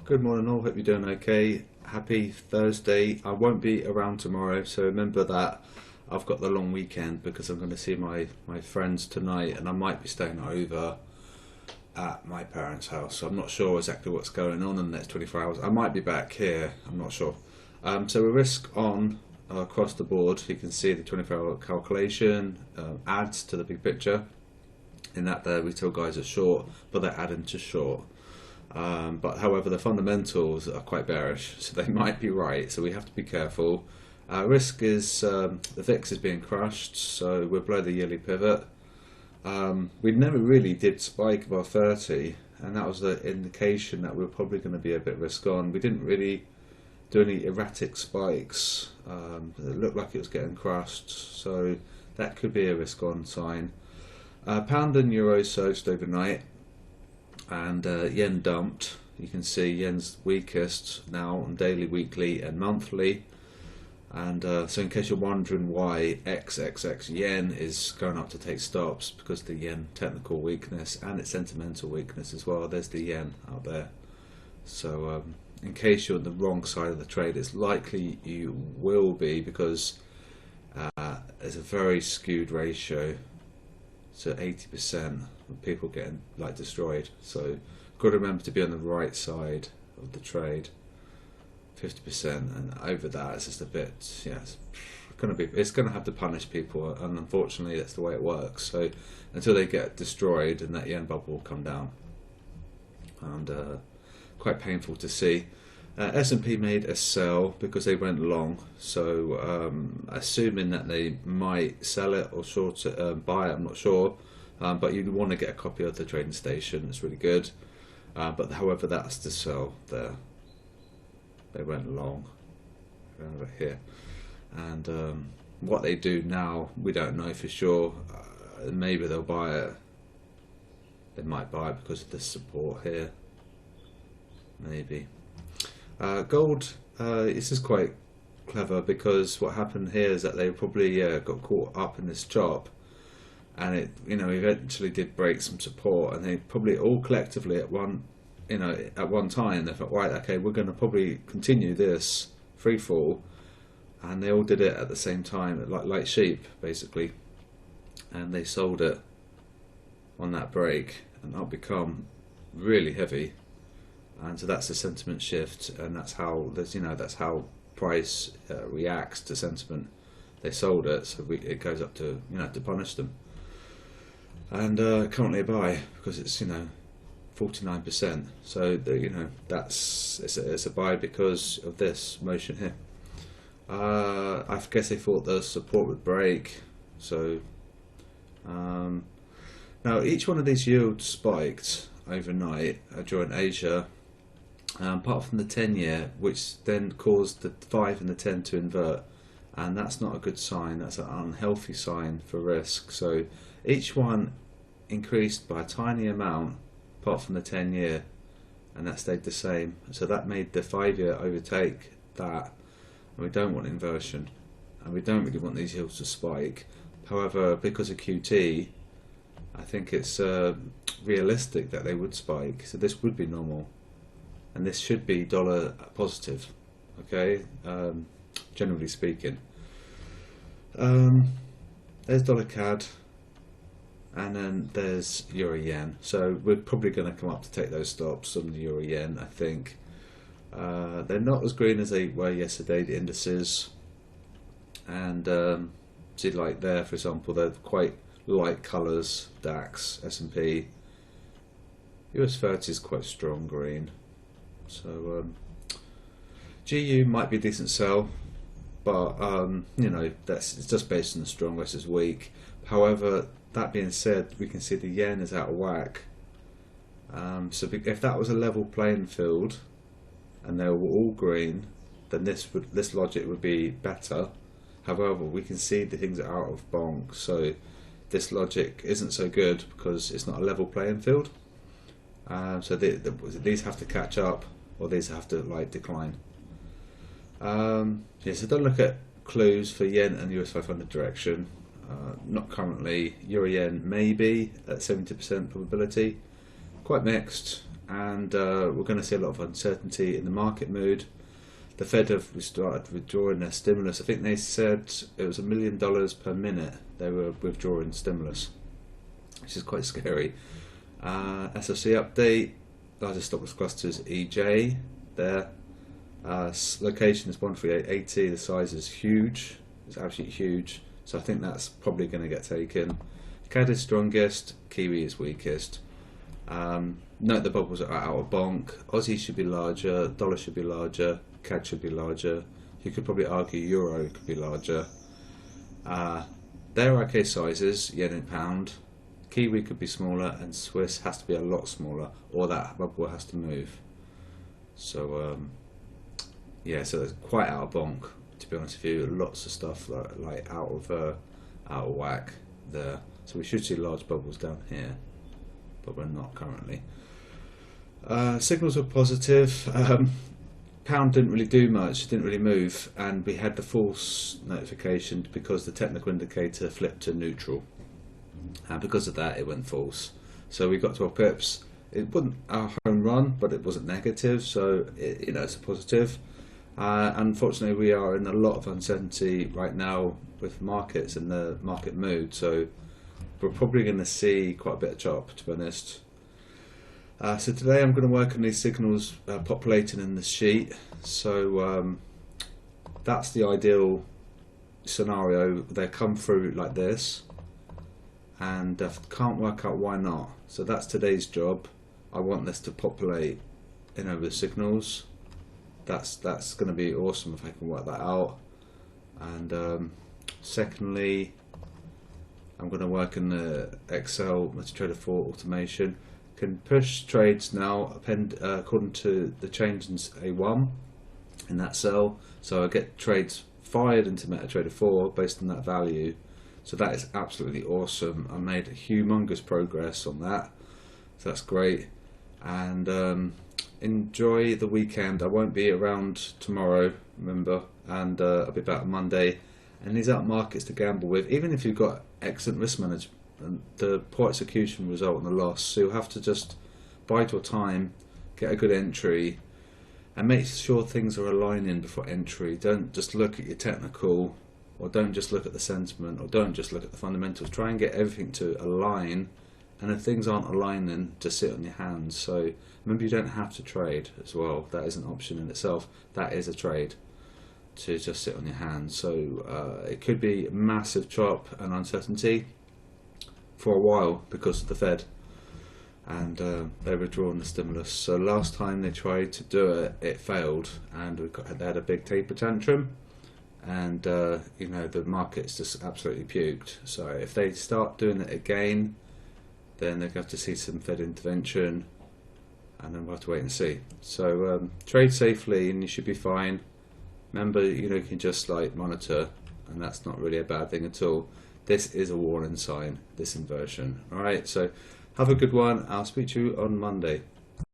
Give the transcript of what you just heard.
Good morning all, hope you're doing okay. Happy Thursday. I won't be around tomorrow, so remember that I've got the long weekend because I'm going to see my friends tonight, and I might be staying over at my parents' house. So I'm not sure exactly what's going on in the next 24 hours. I might be back here, I'm not sure. So we risk on across the board. You can see the 24-hour calculation adds to the big picture, in that the retail guys are short, but they're adding to short. But however, the fundamentals are quite bearish, so they might be right, so we have to be careful. Risk is the VIX is being crushed, so we're below the yearly pivot. We never really did spike above 30, and that was the indication that we're probably going to be a bit risk on. We didn't really do any erratic spikes. It looked like it was getting crushed, so that could be a risk on sign. Pound and euro surged overnight, and yen dumped. You can see yen's weakest now on daily, weekly and monthly, and so in case you're wondering why XXX yen is going up to take stops, because the yen technical weakness and its sentimental weakness as well. There's the yen out there. So in case you're on the wrong side of the trade, it's likely you will be, because there's a very skewed ratio. So 80% of people getting destroyed. So got to remember to be on the right side of the trade. 50%, and over that it's just a bit. Yeah, it's going to have to punish people, and unfortunately that's the way it works. So until they get destroyed, and that yen bubble will come down, and quite painful to see. S&P made a sell because they went long, so assuming that they might sell it or short it, buy it, I'm not sure, but you'd want to get a copy of the trading station. It's really good, but however, that's the sell there. They went long over here, and what they do now we don't know for sure. Maybe they'll buy it. They might buy it because of the support here, maybe. Gold, this is quite clever, because what happened here is that they probably got caught up in this chop, and it eventually did break some support, and they probably all collectively at one time they thought, right, okay, we're going to probably continue this free fall, and they all did it at the same time, like sheep basically, and they sold it on that break, and that'll become really heavy. And so that's the sentiment shift, and that's how that's how price reacts to sentiment. They sold it, so it goes up to to punish them. And currently a buy, because it's 49%. So it's a buy because of this motion here. I guess they thought the support would break. So now each one of these yields spiked overnight during Asia. Apart from the 10-year, which then caused the 5 and the 10 to invert, and that's not a good sign. That's an unhealthy sign for risk. So each one increased by a tiny amount, apart from the 10-year, and that stayed the same. So that made the 5-year overtake that, and we don't want inversion, and we don't really want these yields to spike. However, because of QT, I think it's realistic that they would spike. So this would be normal. And this should be dollar positive, okay, generally speaking. There's dollar CAD, and then there's euro yen. So we're probably going to come up to take those stops on the euro yen, I think. They're not as green as they were yesterday, the indices. And see, like there, for example, they're quite light colours, DAX, S&P. US 30 is quite strong green. So GU might be a decent sell, but it's just based on the strong versus weak. However, that being said, we can see the yen is out of whack. So if that was a level playing field and they were all green, then this logic would be better. However, we can see the things are out of bonk, so this logic isn't so good because it's not a level playing field. So these have to catch up, or these have to decline. So don't look at clues for yen and US 500 direction. Not currently. Euro yen maybe at 70% probability. Quite mixed. and we're going to see a lot of uncertainty in the market mood. The Fed have started withdrawing their stimulus. I think they said it was $1 million per minute they were withdrawing stimulus, which is quite scary. SFC update, largest stock loss clusters EJ there. Location is 13880, the size is huge, it's absolutely huge, so I think that's probably going to get taken. CAD is strongest, Kiwi is weakest. Note the bubbles are out of bonk. Aussie should be larger, dollar should be larger, CAD should be larger. You could probably argue Euro could be larger. They're okay sizes, yen and pound. Kiwi could be smaller, and Swiss has to be a lot smaller, or that bubble has to move. So yeah, so it's quite out of bonk, to be honest with you. Lots of stuff like out of whack there. So we should see large bubbles down here, but we're not currently. Signals were positive. Pound didn't really do much, didn't really move, and we had the false notification because the technical indicator flipped to neutral, and because of that it went false. So we got 12 pips. It wasn't our home run, but it wasn't negative, so it's a positive. Unfortunately, we are in a lot of uncertainty right now with markets and the market mood, so we're probably going to see quite a bit of chop, to be honest. So today I'm going to work on these signals populating in the sheet. So that's the ideal scenario. They come through like this, and can't work out why not. So that's today's job. I want this to populate with signals. That's going to be awesome if I can work that out. And secondly, I'm going to work in the Excel MultiTrader 4 automation. Can push trades now according to the change in A1 in that cell. So I get trades fired into MetaTrader 4 based on that value. So that is absolutely awesome. I made humongous progress on that. So that's great. And enjoy the weekend. I won't be around tomorrow, remember, and I'll be back on Monday. And these aren't markets to gamble with, even if you've got excellent risk management. The poor execution result in a loss, so you'll have to just bide your time, get a good entry, and make sure things are aligning before entry. Don't just look at your technical, or don't just look at the sentiment, or don't just look at the fundamentals. Try and get everything to align, and if things aren't aligning, just sit on your hands. So remember, you don't have to trade as well. That is an option in itself. That is a trade, to just sit on your hands. So it could be massive chop and uncertainty for a while because of the Fed, and they were drawing the stimulus. So last time they tried to do it, it failed, and they had a big taper tantrum, and the market's just absolutely puked. So if they start doing it again, then they're going to have to see some Fed intervention, and then we'll have to wait and see. So trade safely and you should be fine. Remember, you can just monitor, and that's not really a bad thing at all. This is a warning sign, this inversion. Alright, so have a good one. I'll speak to you on Monday.